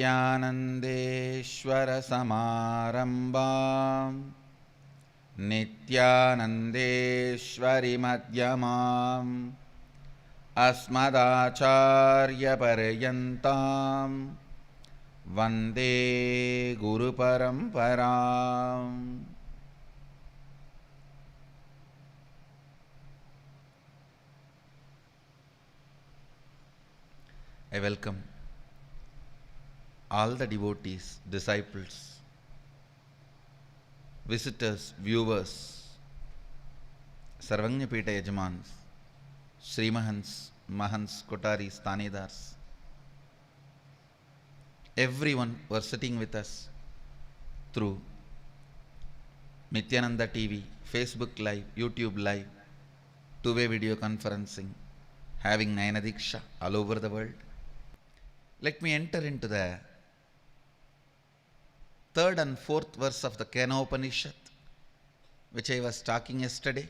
नित्यानन्देश्वरसमारम्भां नित्यानन्देश्वरिमध्यमाम् अस्मदाचार्यपर्यन्तां वन्दे गुरुपरम्पराम्. I welcome all the devotees, disciples, visitors, viewers, Sarvajñapita Yajamans, Srimahans, Mahants, Kotaris, Tanedars, everyone who are sitting with us through Nityananda TV, Facebook Live, YouTube Live, two-way video conferencing, having Nayana Diksha all over the world. Let me enter into the third and fourth verse of the Kena-Upanishad, which I was talking yesterday.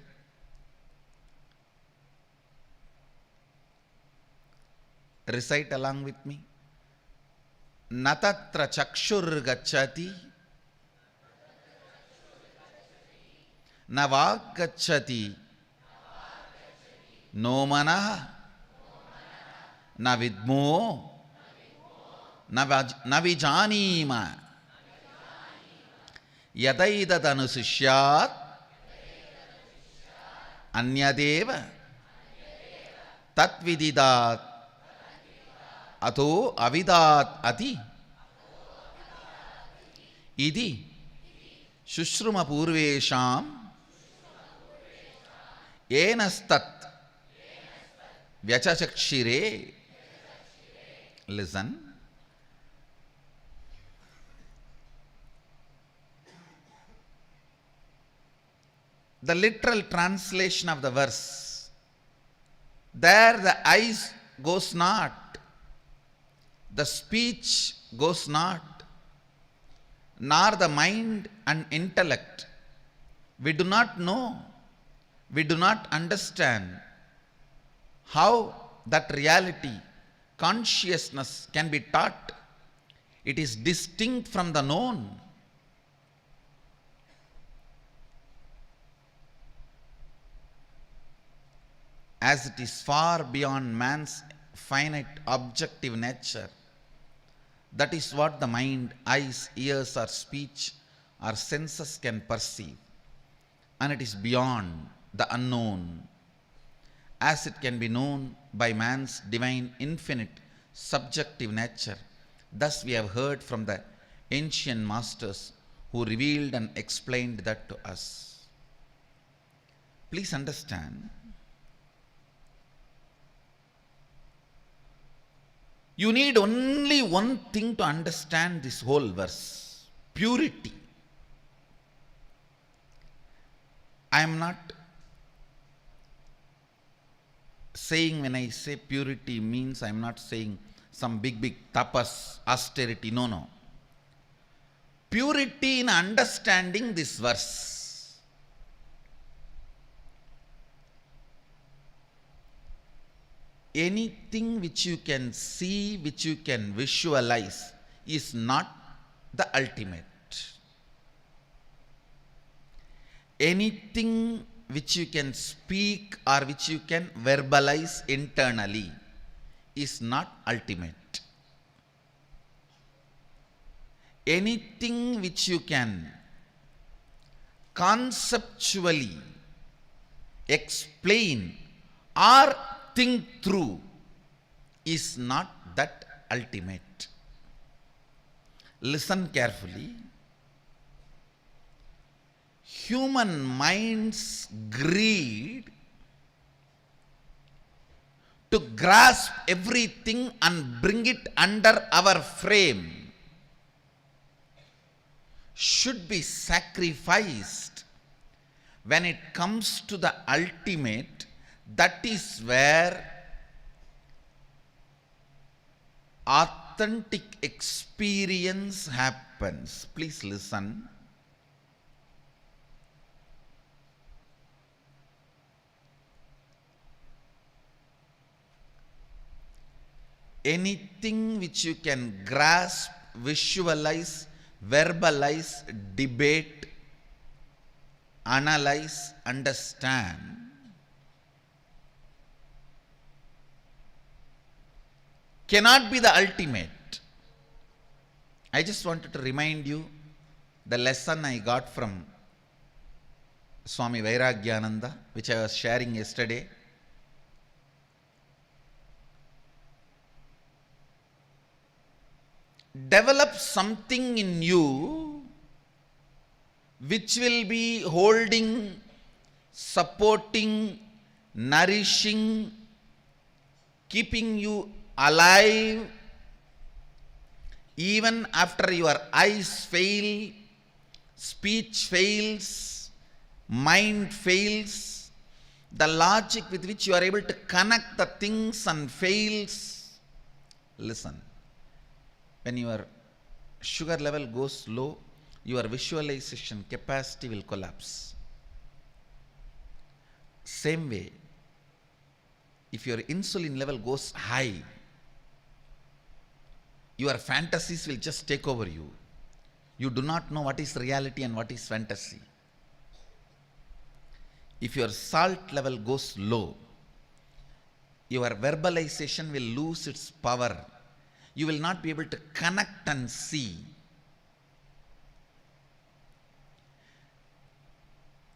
Recite along with me. Natatra chakshur gacchati, navag gacchati, no manah, na vidmo, na vijanima, yadaidat anusushyat, anyadeva, tatvididat, ato avidat ati, idi, shushruma purvesham, yenastat, vyachachakshire. Listen. The literal translation of the verse, there the eyes goes not, the speech goes not, nor the mind and intellect. We do not know, we do not understand how that reality, consciousness can be taught. It is distinct from the known. As it is far beyond man's finite objective nature. That is what the mind, eyes, ears or speech or senses can perceive. And it is beyond the unknown, as it can be known by man's divine infinite subjective nature. Thus we have heard from the ancient masters who revealed and explained that to us. Please understand, you need only one thing to understand this whole verse: purity. I am not saying, when I say purity means, I am not saying some big tapas, austerity. No. Purity in understanding this verse. Anything which you can see, which you can visualize, is not the ultimate. Anything which you can speak or which you can verbalize internally is not ultimate. Anything which you can conceptually explain or think through is not that ultimate. Listen carefully. Human mind's greed to grasp everything and bring it under our frame should be sacrificed when it comes to the ultimate. That is where authentic experience happens. Please listen. anything which you can grasp visualize, verbalize, debate, analyze, understand, cannot be the ultimate. I just wanted to remind you the lesson I got from Swami Vairagyananda, which I was sharing yesterday. Develop something in you which will be holding, supporting, nourishing, keeping you alive even after your eyes fail, speech fails, mind fails, the logic with which you are able to connect the things and fails. Listen, when your sugar level goes low, your visualization capacity will collapse. Same way, if your insulin level goes high, your fantasies will just take over you. You do not know what is reality and what is fantasy. If your salt level goes low, your verbalization will lose its power. You will not be able to connect and see.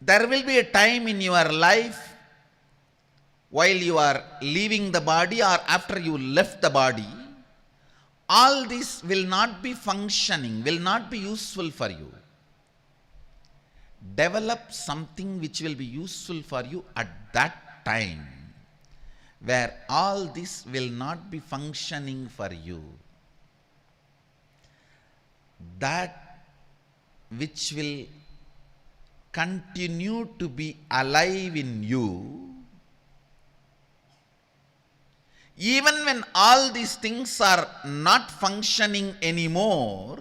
There will be a time in your life while you are leaving the body or after you left the body, all this will not be functioning, will not be useful for you. Develop something which will be useful for you at that time, where all this will not be functioning for you. That which will continue to be alive in you, even when all these things are not functioning anymore.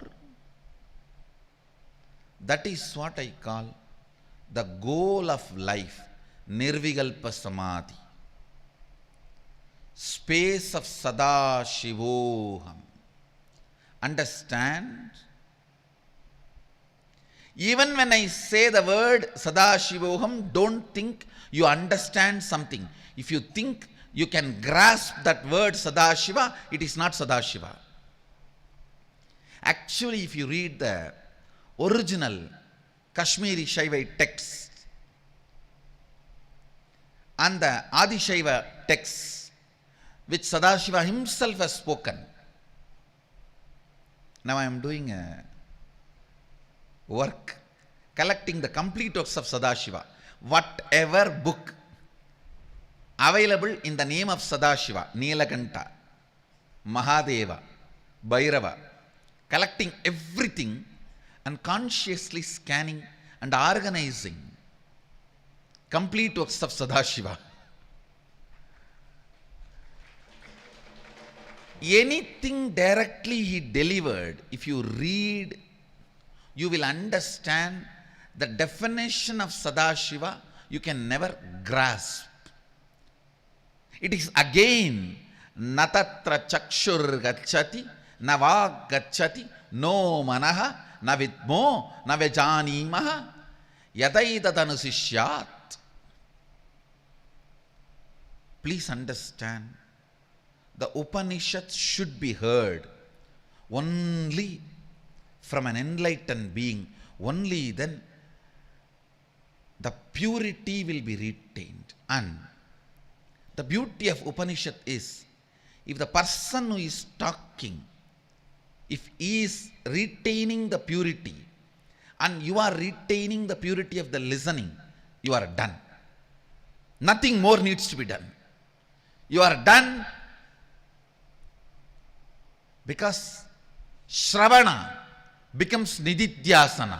That is what I call the goal of life, Nirvikalpa Samadhi, space of Sada Shivoham. Understand? Even when I say the word Sada Shivoham, don't think you understand something. If you think you can grasp that word Sadashiva, it is not Sadashiva. Actually, if you read the original Kashmiri Shaivite text and the Adi Shaiva text, which Sadashiva himself has spoken. Now I am doing a work collecting the complete works of Sadashiva. Whatever book available in the name of Sadashiva, Nilakanta, Mahadeva, Bhairava, collecting everything and consciously scanning and organizing complete works of Sadashiva. Anything directly he delivered, if you read, you will understand the definition of Sadashiva, you can never grasp. It is again, natatra chakshur gacchati, navag gacchati, no manaha, navidmo, navejanimaha, yadaidadanusishyat. Please understand, the Upanishads should be heard only from an enlightened being. Only then the purity will be retained. And the beauty of Upanishad is, if the person who is talking, if he is retaining the purity and you are retaining the purity of the listening, you are done. Nothing more needs to be done. You are done, because Shravana becomes Nididhyasana.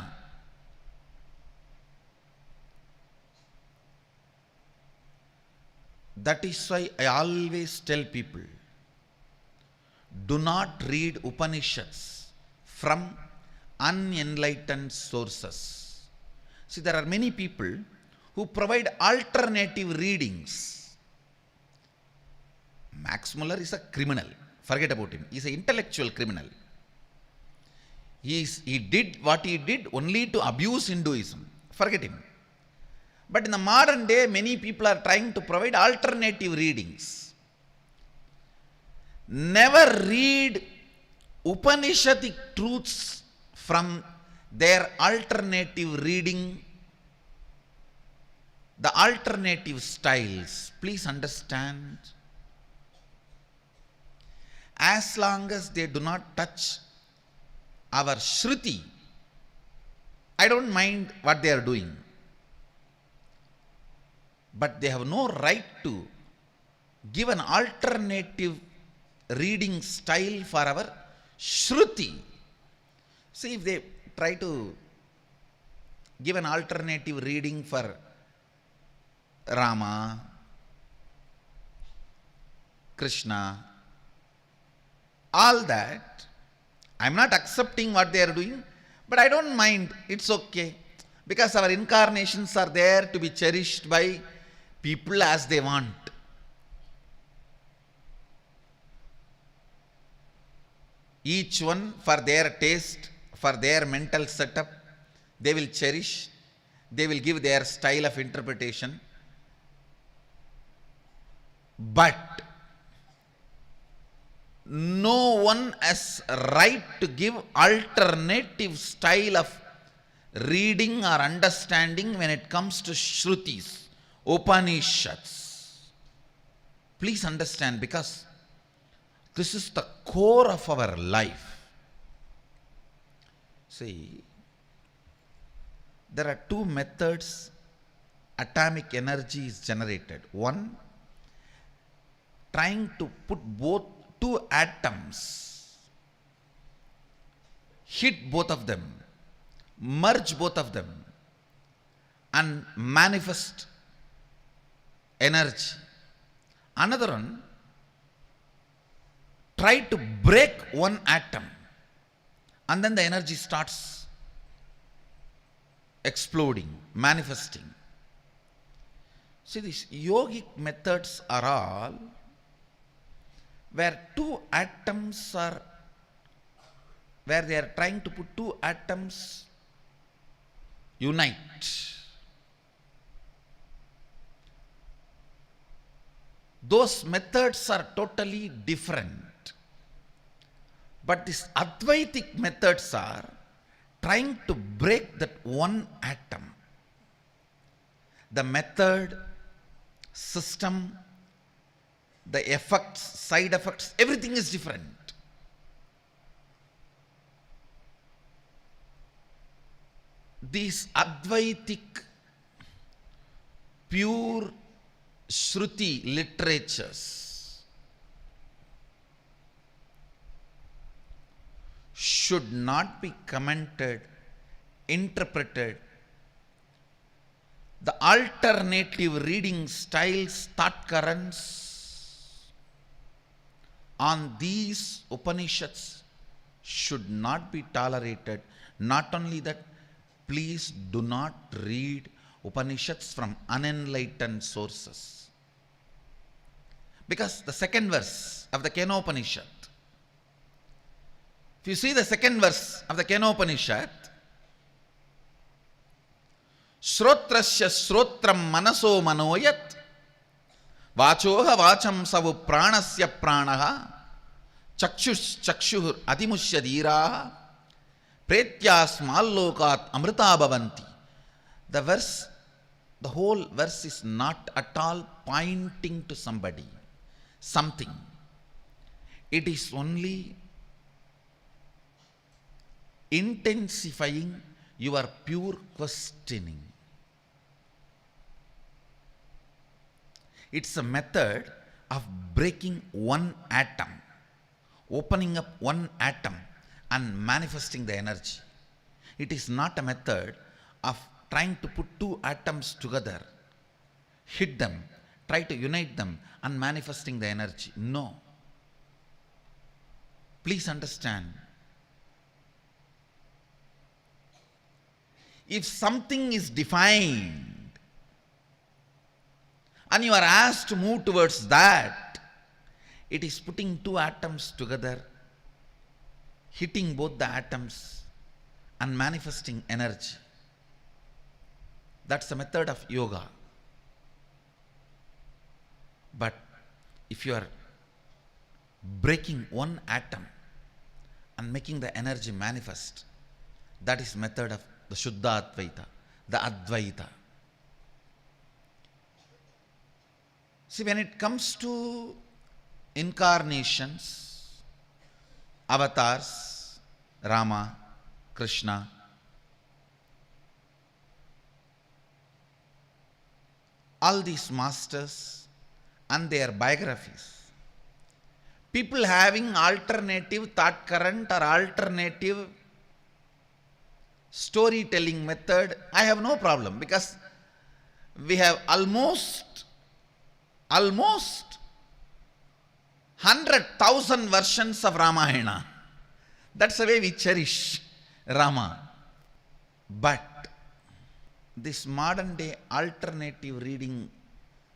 That is why I always tell people, do not read Upanishads from unenlightened sources. See, there are many people who provide alternative readings. Max Muller is a criminal. Forget about him. He is an intellectual criminal. He did what he did only to abuse Hinduism. Forget him. But in the modern day, many people are trying to provide alternative readings. Never read Upanishadic truths from their alternative reading, the alternative styles. Please understand, as long as they do not touch our Shruti, I don't mind what they are doing. But they have no right to give an alternative reading style for our Shruti. See, if they try to give an alternative reading for Rama, Krishna, all that, I am not accepting what they are doing, but I don't mind, it's okay. Because our incarnations are there to be cherished by people as they want. Each one for their taste, for their mental setup, they will cherish, they will give their style of interpretation. But no one has right to give alternative style of reading or understanding when it comes to Shrutis, Upanishads. Please understand, because this is the core of our life. See, there are two methods atomic energy is generated. One, trying to put both two atoms, hit both of them, merge both of them, and manifest energy. Another one, try to break one atom, and then the energy starts exploding, manifesting. See, these yogic methods are all where two atoms are, where they are trying to put two atoms unite. Those methods are totally different. But these Advaitic methods are trying to break that one atom. The method, system, the effects, side effects, everything is different. These Advaitic, pure Shruti literatures should not be commented, interpreted. The alternative reading styles, thought currents on these Upanishads should not be tolerated. Not only that, please do not read Upanishads from unenlightened sources. Because the second verse of the Kenopanishad, if you see the second verse of the Kenopanishad, Shrotrasya Shrotram Manaso Manoyat Vachoha Vacham Savu Pranasya Pranaha Chakshus Chakshuhur Adimushya Dhiraha Pretyas Mallokat Amrita Bhavanti. The verse, the whole verse is not at all pointing to somebody, something. It is only intensifying your pure questioning. It's a method of breaking one atom, opening up one atom and manifesting the energy. It is not a method of trying to put two atoms together, hit them, try to unite them and manifesting the energy. No. Please understand. If something is defined and you are asked to move towards that, it is putting two atoms together, hitting both the atoms and manifesting energy. That's the method of yoga. But if you are breaking one atom and making the energy manifest, that is method of the Shuddha Advaita, the Advaita. See, when it comes to incarnations, avatars, Rama, Krishna, all these masters and their biographies, people having alternative thought current or alternative storytelling method, I have no problem, because we have almost 100,000 versions of Ramayana. That's the way we cherish Rama. But this modern day alternative reading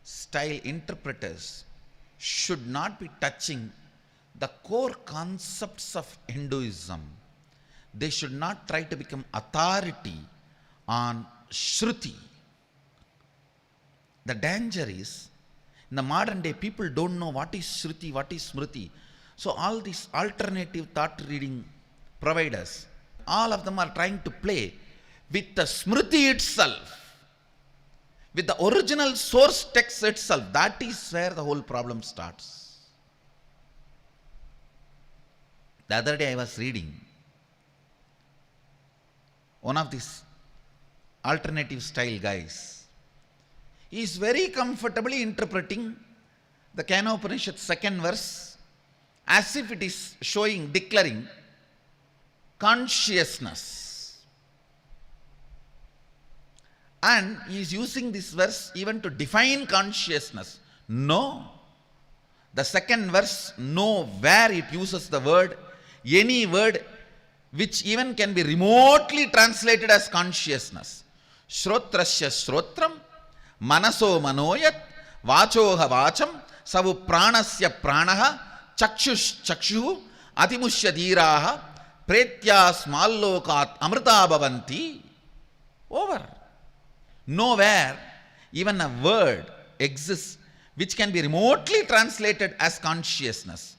style interpreters should not be touching the core concepts of Hinduism. They should not try to become authority on Shruti. The danger is, in the modern day, people don't know what is Shruti, what is Smriti. So all these alternative thought reading providers, all of them are trying to play with the Smriti itself, with the original source text itself. That is where the whole problem starts. The other day I was reading one of these alternative style guys. He is very comfortably interpreting the Kena second verse as if it is declaring consciousness. And he is using this verse even to define consciousness. No. The second verse, nowhere it uses the word, any word which even can be remotely translated as consciousness. Shrotrasya shrotram, manaso manoyat, vachoha vacham, savu pranasya pranaha, chakshush chakshu, atimushya dhiraha, pretya smallokat amrita bhavanti. Over. Nowhere even a word exists which can be remotely translated as consciousness.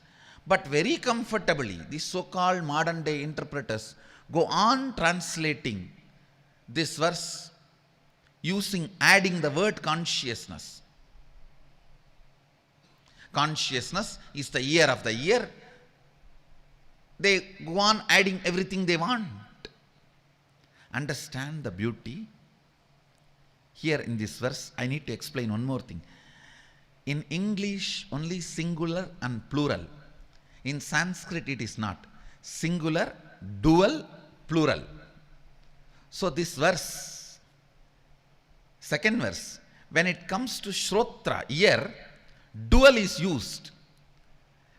But very comfortably, these so-called modern day interpreters go on translating this verse adding the word consciousness. Consciousness is the year of the year. They go on adding everything they want. Understand the beauty? Here in this verse, I need to explain one more thing. In English, only singular and plural. In Sanskrit, it is not. Singular, dual, plural. So this verse, second verse, when it comes to Shrotra, ear, dual is used.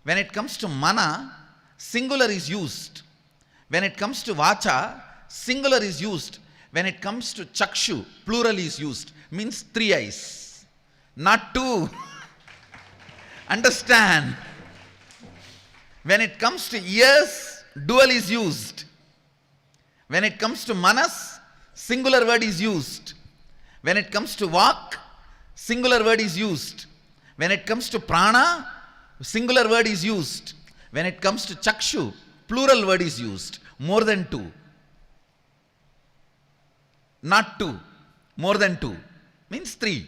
When it comes to mana, singular is used. When it comes to vacha, singular is used. When it comes to chakshu, plural is used. Means 3 eyes, not 2. Understand? When it comes to ears, dual is used. When it comes to manas, singular word is used. When it comes to vak, singular word is used. When it comes to prana, singular word is used. When it comes to chakshu, plural word is used. More than 2. Not 2. More than 2. Means 3.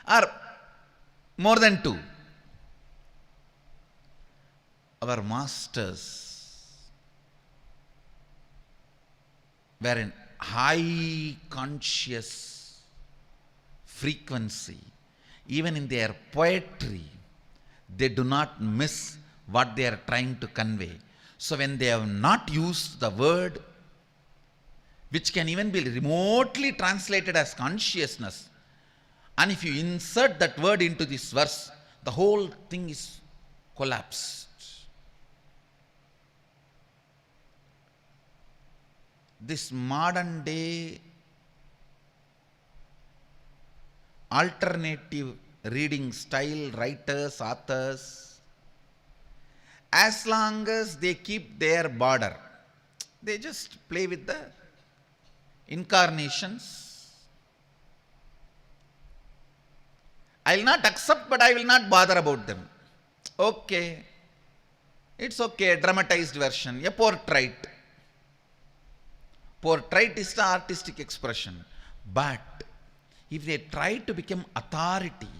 Or more than 2. Our masters were in high conscious frequency. Even in their poetry, they do not miss what they are trying to convey. So when they have not used the word which can even be remotely translated as consciousness, and if you insert that word into this verse, the whole thing is collapsed. This modern day alternative reading style, writers, authors, as long as they keep their border, they just play with the incarnations. I will not accept, but I will not bother about them. Okay, it's okay, a dramatized version, a portrait. Portrait is the artistic expression. But if they try to become authority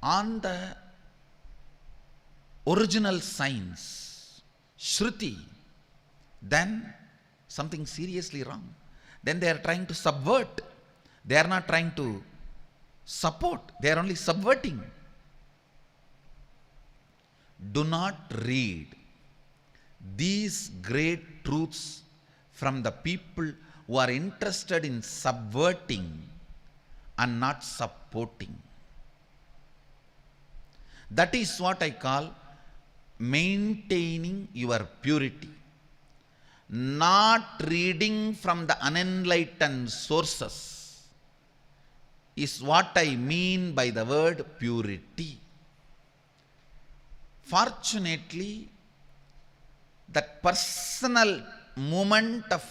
on the original science, Shruti, then something seriously wrong. Then they are trying to subvert. They are not trying to support, they are only subverting. Do not read these great truths from the people who are interested in subverting and not supporting. That is what I call maintaining your purity. Not reading from the unenlightened sources is what I mean by the word purity. Fortunately, that personal moment of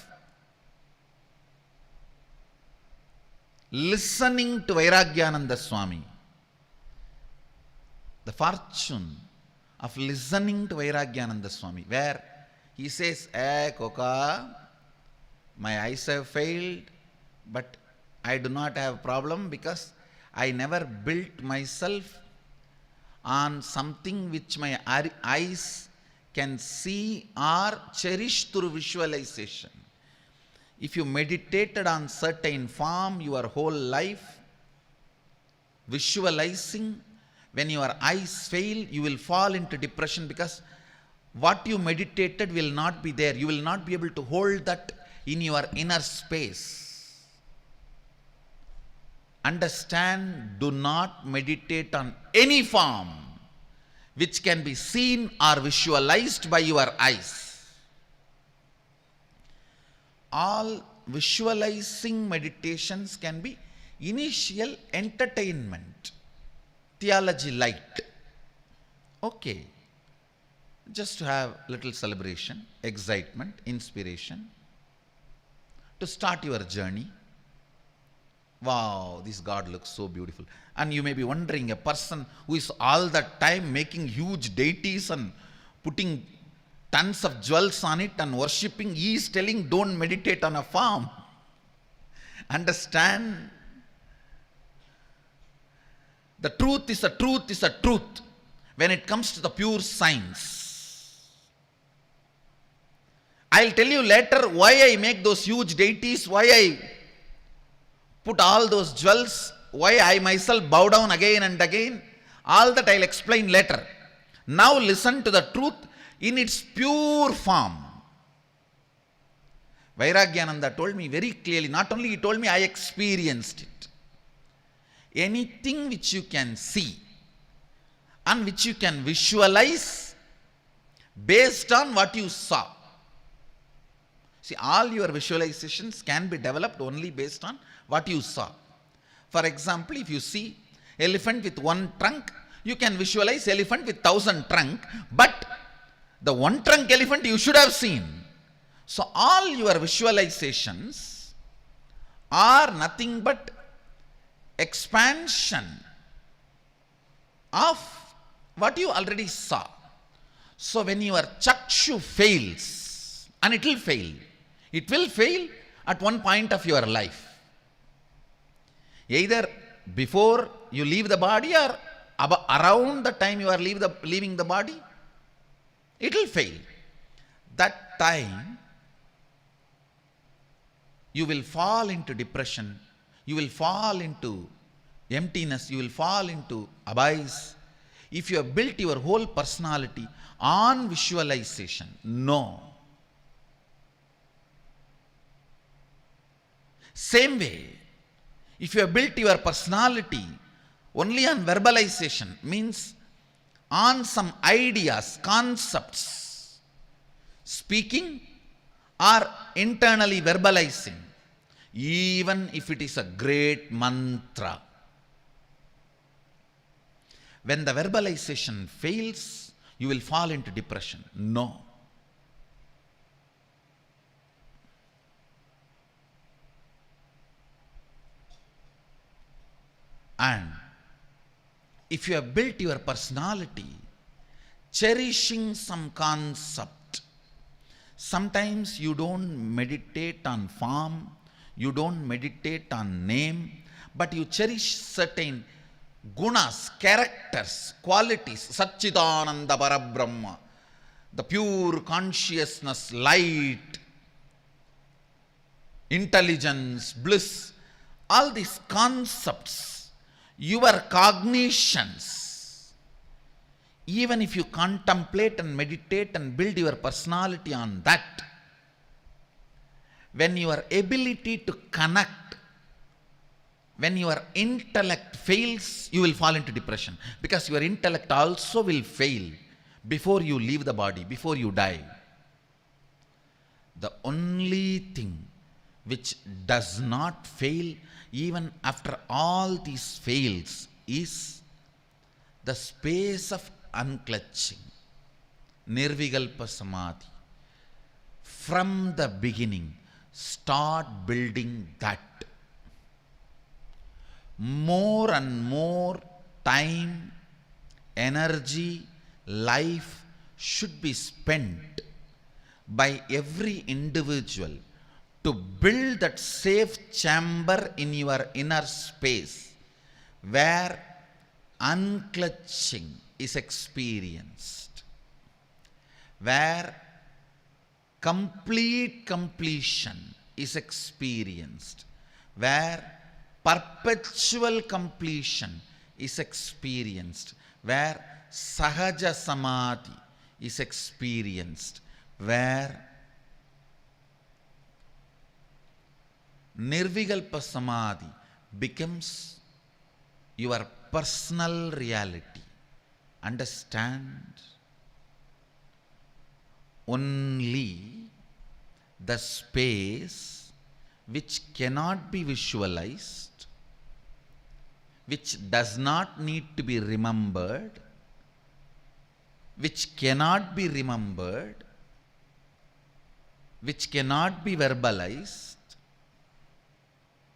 listening to Vairagyananda Swami, the fortune of listening to Vairagyananda Swami, where he says, Koka, my eyes have failed, but I do not have problem because I never built myself on something which my eyes can see or cherish through visualization. If you meditated on certain form your whole life, visualizing, when your eyes fail, you will fall into depression because what you meditated will not be there. You will not be able to hold that in your inner space. Understand, do not meditate on any form which can be seen or visualized by your eyes. All visualizing meditations can be initial entertainment, theology light. Okay, just to have little celebration, excitement, inspiration, to start your journey. Wow, this God looks so beautiful. And you may be wondering, a person who is all the time making huge deities and putting tons of jewels on it and worshipping, he is telling don't meditate on a form. Understand? The truth is a truth is a truth when it comes to the pure science. I'll tell you later why I make those huge deities, why I put all those jewels, why I myself bow down again and again. All that I'll explain later. Now listen to the truth in its pure form. Vairagyananda told me very clearly, not only he told me, I experienced it. Anything which you can see and which you can visualize based on what you saw. See, all your visualizations can be developed only based on what you saw. For example, if you see elephant with one trunk, you can visualize elephant with 1,000 trunk, but the one trunk elephant you should have seen. So all your visualizations are nothing but expansion of what you already saw. So when your chakshu fails, and it will fail at one point of your life. Either before you leave the body or around the time you are leaving the body, it will fail. That time, you will fall into depression, you will fall into emptiness, you will fall into abyss. If you have built your whole personality on visualization, no. Same way, if you have built your personality only on verbalization, means on some ideas, concepts, speaking or internally verbalizing, even if it is a great mantra, when the verbalization fails, you will fall into depression. No. And if you have built your personality cherishing some concept, sometimes you don't meditate on form, you don't meditate on name, but you cherish certain gunas, characters, qualities, Satchidananda Parabrahma, the pure consciousness, light, intelligence, bliss, all these concepts, your cognitions, even if you contemplate and meditate and build your personality on that, when your ability to connect, when your intellect fails, you will fall into depression, because your intellect also will fail before you leave the body, before you die. The only thing which does not fail even after all these fails is the space of unclutching, Nirvikalpa Samadhi. From the beginning, start building that. More and more time, energy, life should be spent by every individual to build that safe chamber in your inner space where unclutching is experienced, where complete completion is experienced, where perpetual completion is experienced, where Sahaja Samadhi is experienced, where Nirvikalpa Samadhi becomes your personal reality. Understand? Only the space which cannot be visualized, which does not need to be remembered, which cannot be remembered, which cannot be verbalized,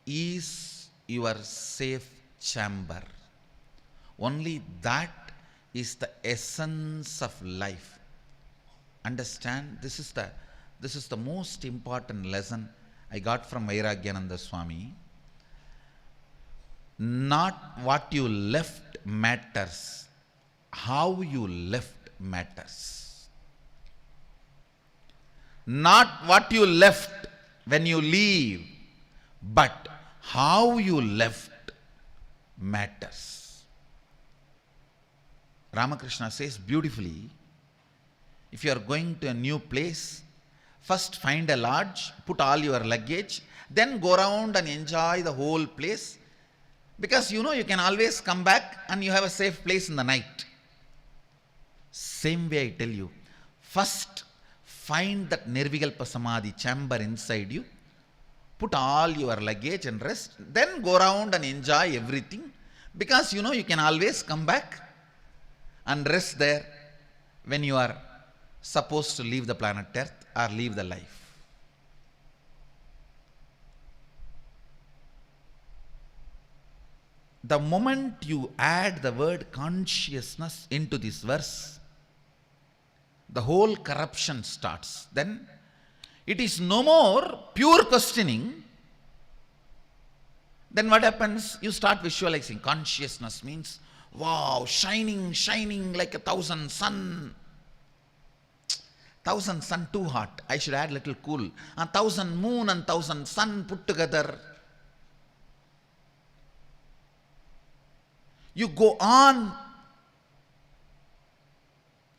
is your safe chamber. Only that is the essence of life. Understand? This is the most important lesson I got from Vairagyananda Swami. Not what you left matters, how you left matters. Not what you left when you leave, but how you left matters. Ramakrishna says beautifully, if you are going to a new place, first find a lodge, put all your luggage, then go around and enjoy the whole place, because you know you can always come back and you have a safe place in the night. Same way I tell you, first find that Nirvikalpa Samadhi chamber inside you, put all your luggage and rest, then go around and enjoy everything, because you know you can always come back and rest there when you are supposed to leave the planet Earth or leave the life. The moment you add the word consciousness into this verse, the whole corruption starts. Then it is no more pure questioning. Then what happens? You start visualizing. Consciousness means, wow, shining like 1,000 sun. 1,000 sun too hot. I should add little cool. 1,000 moon and 1,000 sun put together. You go on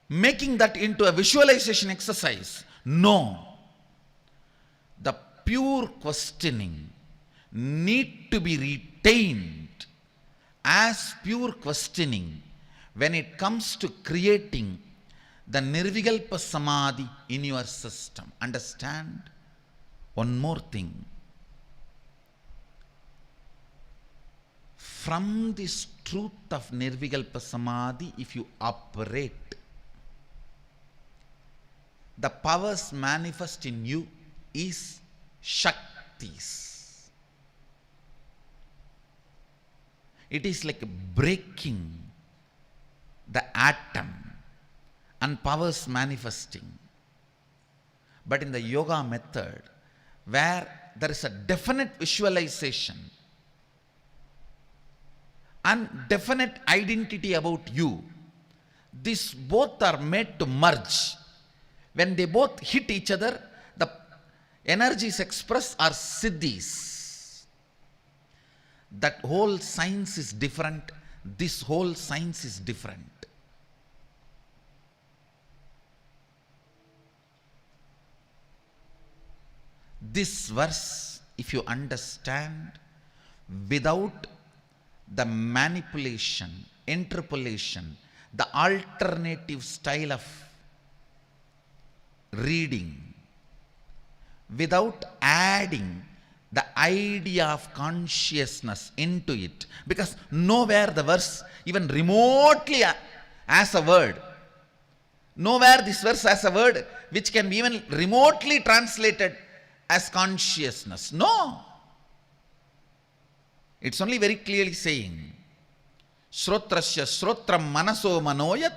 making that into a visualization exercise. No. The pure questioning need to be retained as pure questioning when it comes to creating the Nirvikalpa Samadhi in your system. Understand? One more thing. From this truth of Nirvikalpa Samadhi, if you operate, the powers manifest in you is Shaktis. It is like breaking the atom and powers manifesting. But in the yoga method, where there is a definite visualization and definite identity about you, these both are made to merge. When they both hit each other, the energies expressed are siddhis. That whole science is different. This whole science is different. This verse, if you understand, without the manipulation, interpolation, the alternative style of reading, without adding the idea of consciousness into it, because nowhere the verse even remotely as a word, nowhere this verse has a word which can be even remotely translated as consciousness. No. It's only very clearly saying, Shrotrasya Shrotram Manaso Manoyat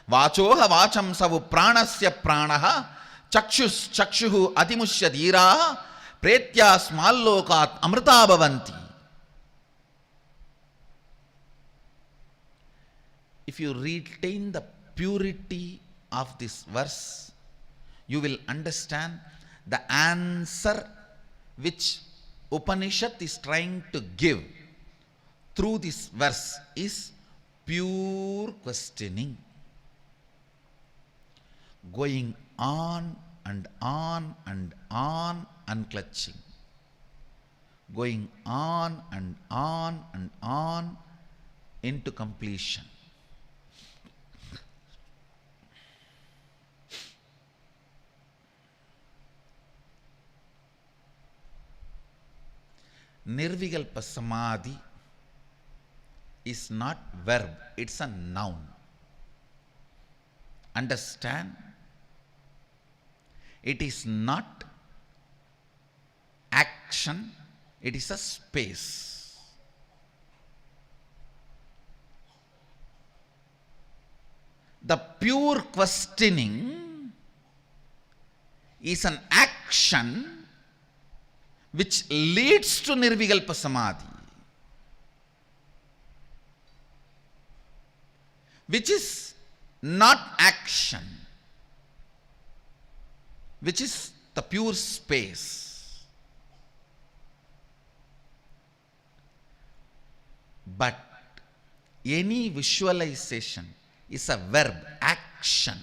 Vachoha Vacham Savu Pranasya Pranaha Chakshus Chakshuhu Atimushya Dhiraha Pretya Smallokat Amrita Bhavanti. If you retain the purity of this verse, you will understand the answer which Upanishad is trying to give through this verse is pure questioning. Going on and on and on unclutching. Going on and on and on into completion. Nirvikalpa Samadhi is not verb, it's a noun. Understand? It is not action, it is a space. The pure questioning is an action which leads to Nirvikalpa Samadhi, which is not action, which is the pure space. But any visualization is a verb, action.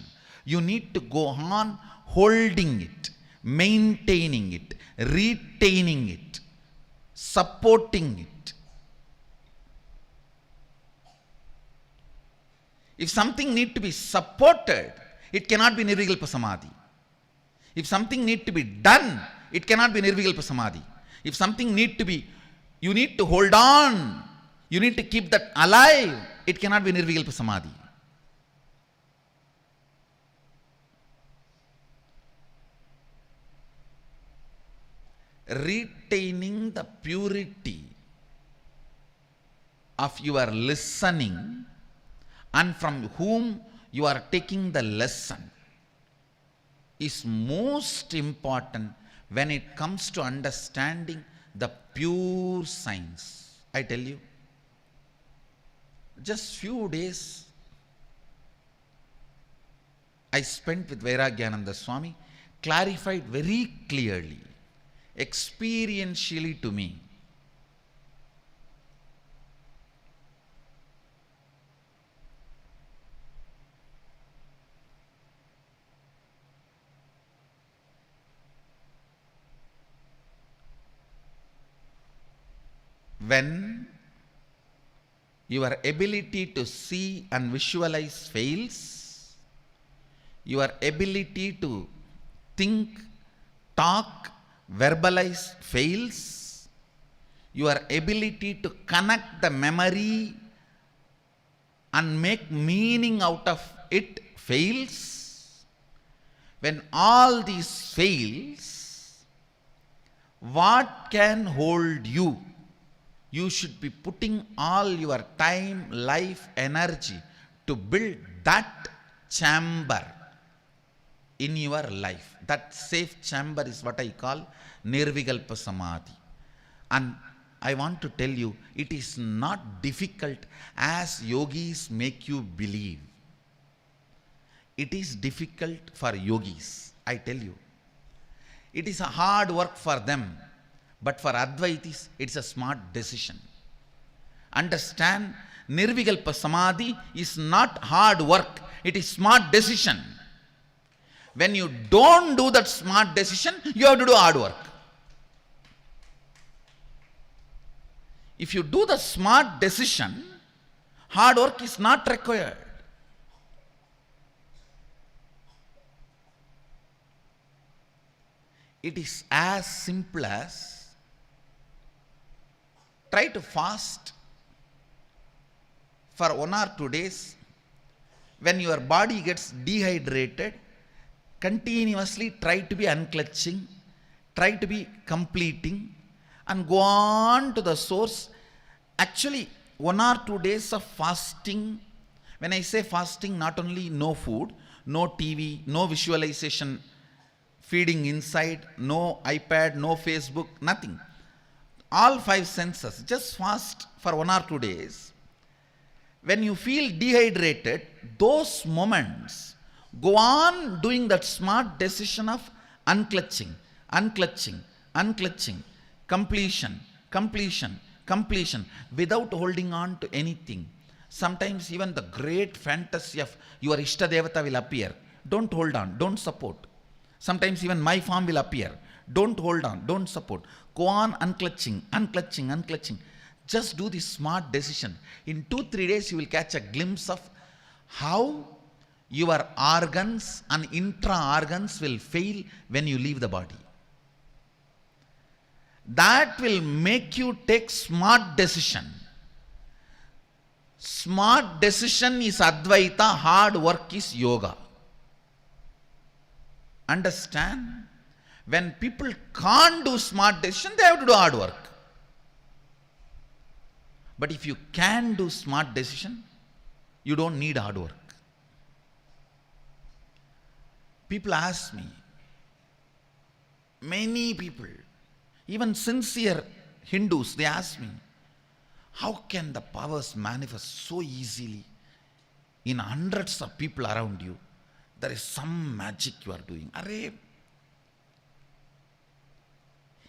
You need to go on holding it, maintaining it, retaining it, supporting it. If something need to be supported, it cannot be Nirvikalpa Samadhi. If something need to be done, it cannot be Nirvikalpa Samadhi. If something need to be, you need to hold on, you need to keep that alive, it cannot be Nirvikalpa Samadhi. Retaining the purity of your listening and from whom you are taking the lesson is most important when it comes to understanding the pure science. I tell you, just few days I spent with Vairagyananda Swami, clarified very clearly, experientially to me. When your ability to see and visualize fails, your ability to think, talk, verbalize fails, your ability to connect the memory and make meaning out of it fails. When all these fails, what can hold you? You should be putting all your time, life, energy to build that chamber in your life. That safe chamber is what I call Nirvikalpa Samadhi. And I want to tell you, it is not difficult as yogis make you believe. It is difficult for yogis, I tell you. It is a hard work for them, but for Advaitis, it's a smart decision. Understand, Nirvikalpa Samadhi is not hard work, it is smart decision. When you don't do that smart decision, you have to do hard work. If you do the smart decision, hard work is not required. It is as simple as try to fast for 1 or 2 days. When your body gets dehydrated, continuously try to be unclutching, try to be completing, and go on to the source. Actually, 1 or 2 days of fasting, when I say fasting, not only no food, no TV, no visualization, feeding inside, no iPad, no Facebook, nothing. All 5 senses, just fast for 1 or 2 days. When you feel dehydrated, those moments, go on doing that smart decision of unclutching, unclutching, unclutching, completion, completion, completion, without holding on to anything. Sometimes even the great fantasy of your Ishta Devata will appear. Don't hold on, don't support. Sometimes even my form will appear. Don't hold on, don't support. Go on unclutching, unclutching, unclutching. Just do this smart decision. In 2-3 days, you will catch a glimpse of how your organs and intra-organs will fail when you leave the body. That will make you take smart decision. Smart decision is Advaita, hard work is yoga. Understand? When people can't do smart decision, they have to do hard work. But if you can do smart decision, you don't need hard work. People ask me, many people, even sincere Hindus, they ask me, how can the powers manifest so easily in hundreds of people around you? There is some magic you are doing. Array,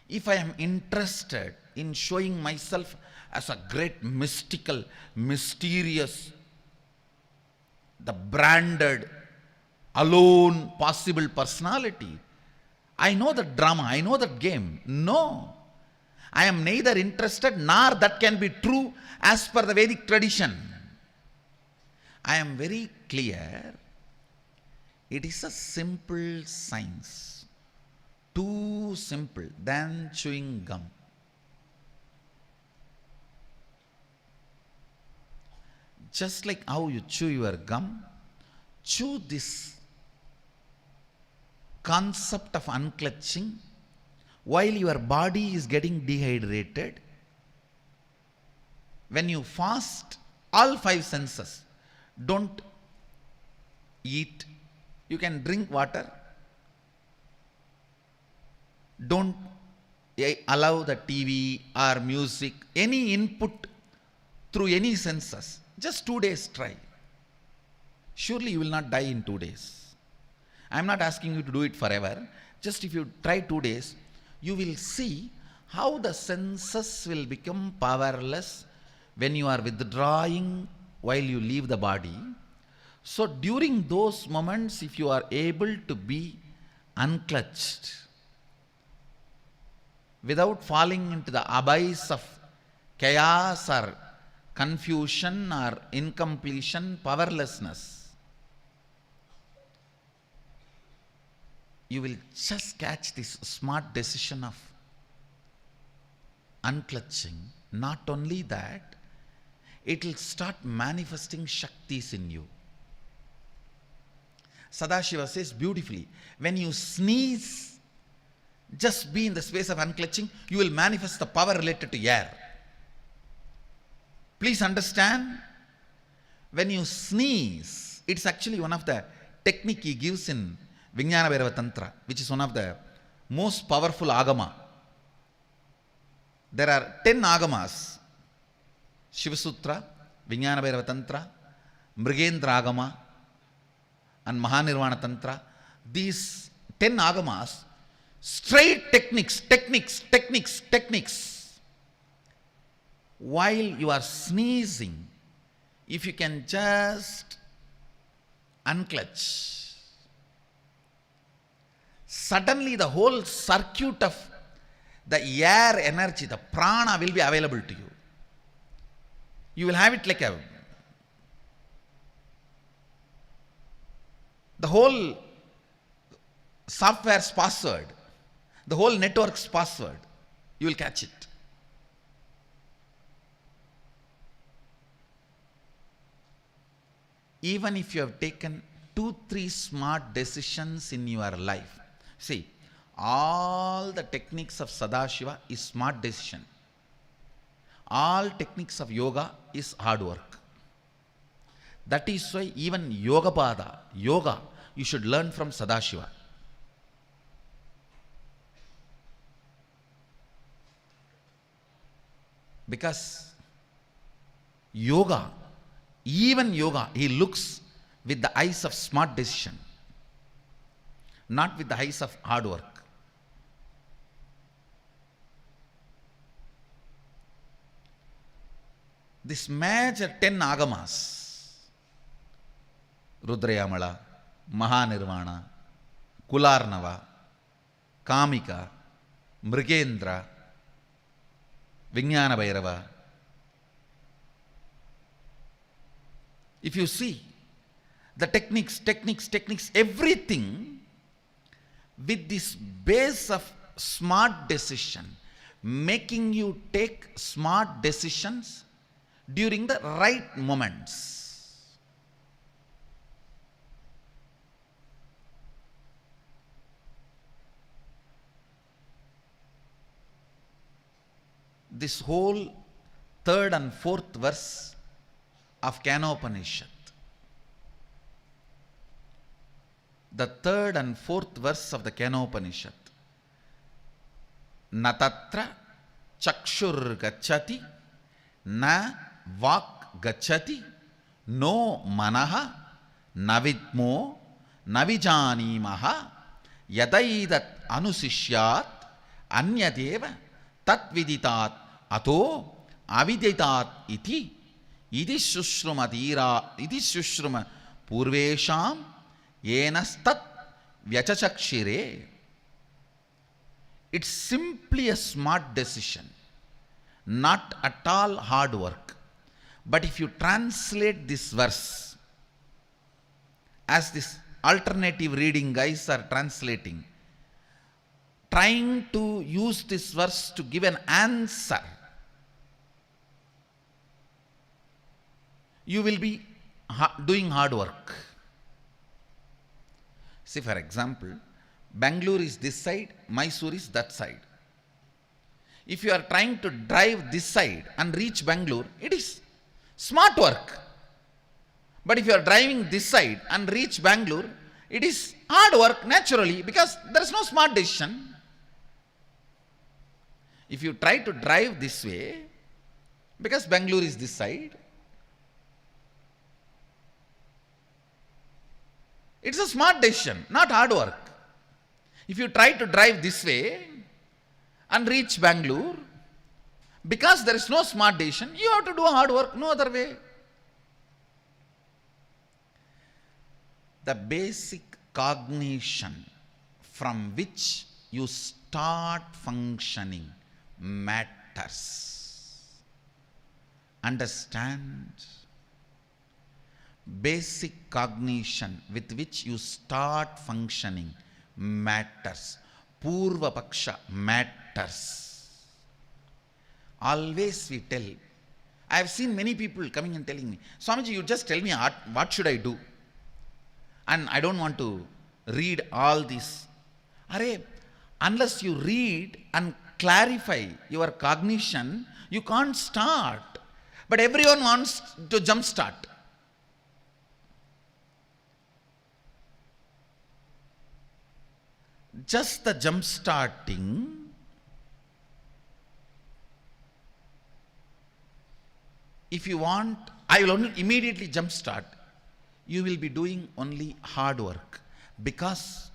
if I am interested in showing myself as a great mystical, mysterious, the branded, alone possible personality, I know the drama, I know that game. No, I am neither interested nor that can be true as per the Vedic tradition. I am very clear. It is a simple science, too simple than chewing gum. Just like how you chew your gum, chew this concept of unclutching while your body is getting dehydrated. When you fast, all 5 senses, don't eat, you can drink water, don't allow the TV or music, any input through any senses. Just 2 days try. Surely you will not die in 2 days. I am not asking you to do it forever. Just if you try 2 days, you will see how the senses will become powerless when you are withdrawing while you leave the body. So during those moments, if you are able to be unclutched, without falling into the abyss of chaos or confusion or incompletion, powerlessness, you will just catch this smart decision of unclutching. Not only that, it will start manifesting Shaktis in you. Sadashiva says beautifully, when you sneeze, just be in the space of unclutching, you will manifest the power related to air. Please understand, when you sneeze, it's actually one of the technique he gives in Vijnana Bhairava Tantra, which is one of the most powerful agama. There are 10 agamas: Shiva Sutra, Vijnana Bhairava Tantra, Mrigendra Agama, and Mahanirvana Tantra. These 10 agamas, straight techniques. While you are sneezing, if you can just unclutch, suddenly the whole circuit of the air energy, the prana will be available to you. You will have it like the whole software's password, the whole network's password, you will catch it. Even if you have taken 2-3 smart decisions in your life, see, all the techniques of Sadashiva is smart decision. All techniques of yoga is hard work. That is why even yoga, you should learn from Sadashiva. Because even yoga, he looks with the eyes of smart decision, not with the eyes of hard work. This major 10 agamas, Rudrayamala, Mahanirvana, Kularnava, Kamika, Mrigendra, Vijnana Bhairava. If you see the techniques, everything with this base of smart decision, making you take smart decisions during the right moments. This whole 3rd and 4th verse of Kenopanishad, the 3rd and 4th verse of the Kenopanishad, na tatra chakshur gacchati, na vak gacchati, no manaha, na vidmo, na vijanimaha, yadaidat anusishyat, anyadeva, tat viditat, ato aviditat iti, idi shushruma purvesham yenastat vyachachakshire. It's simply a smart decision, not at all hard work. But if you translate this verse, as this alternative reading guys are translating, trying to use this verse to give an answer, you will be doing hard work. See, for example, Bangalore is this side, Mysore is that side. If you are trying to drive this side and reach Bangalore, it is smart work. But if you are driving this side and reach Bangalore, it is hard work naturally, because there is no smart decision. If you try to drive this way, because Bangalore is this side, it's a smart decision, not hard work. If you try to drive this way and reach Bangalore, because there is no smart decision, you have to do hard work, no other way. The basic cognition from which you start functioning matters. Understand? Basic cognition with which you start functioning matters. Purva Paksha matters. Always we tell. I have seen many people coming and telling me, Swamiji, you just tell me what should I do? And I don't want to read all this. Unless you read and clarify your cognition, you can't start. But everyone wants to jump start. Just the jump starting, if you want, I will only immediately jump start, you will be doing only hard work, because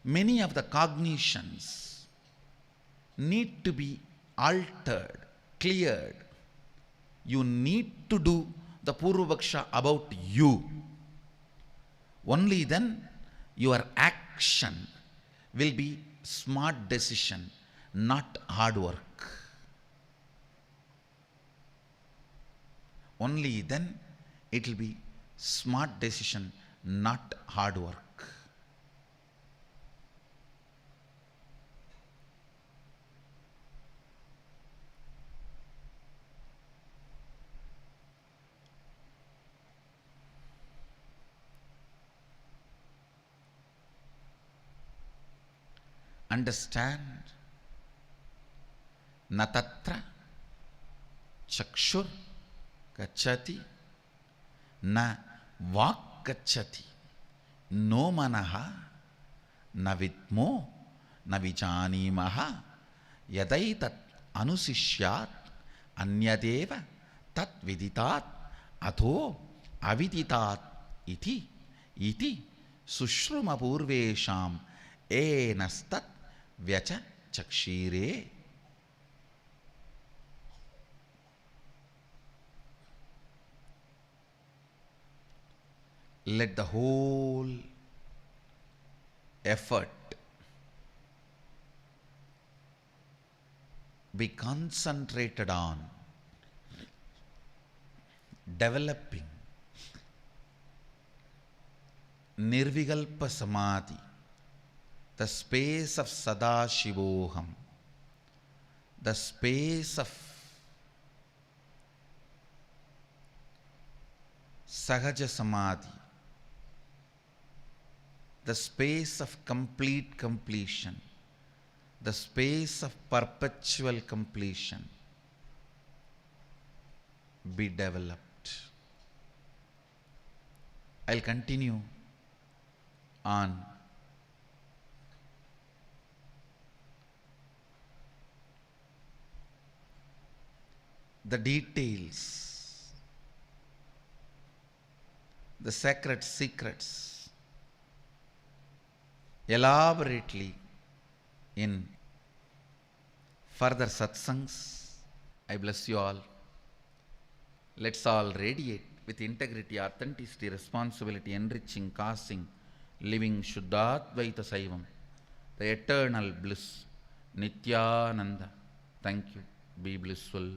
many of the cognitions need to be altered, cleared. You need to do the Purvapaksha about you. Only then your action will be smart decision, not hard work. Only then it will be smart decision, not hard work. Understand? Na tatra chakshur gacchati na vak gacchati no manaha na vidmo na vijanimaha yadaitat anusishyat anyadeva tat viditat atho aviditat iti sushruma purvesham enastat vyacha chakshire. Let the whole effort be concentrated on developing Nirvikalpa Samadhi, the space of Sadashivoham, the space of Sahaja Samadhi, the space of complete completion, the space of perpetual completion be developed. I'll continue on the details, the sacred secrets, elaborately in further satsangs. I bless you all. Let's all radiate with integrity, authenticity, responsibility, enriching, causing, living Shuddhadvaita Saivam, the eternal bliss, Nityananda. Thank you. Be blissful.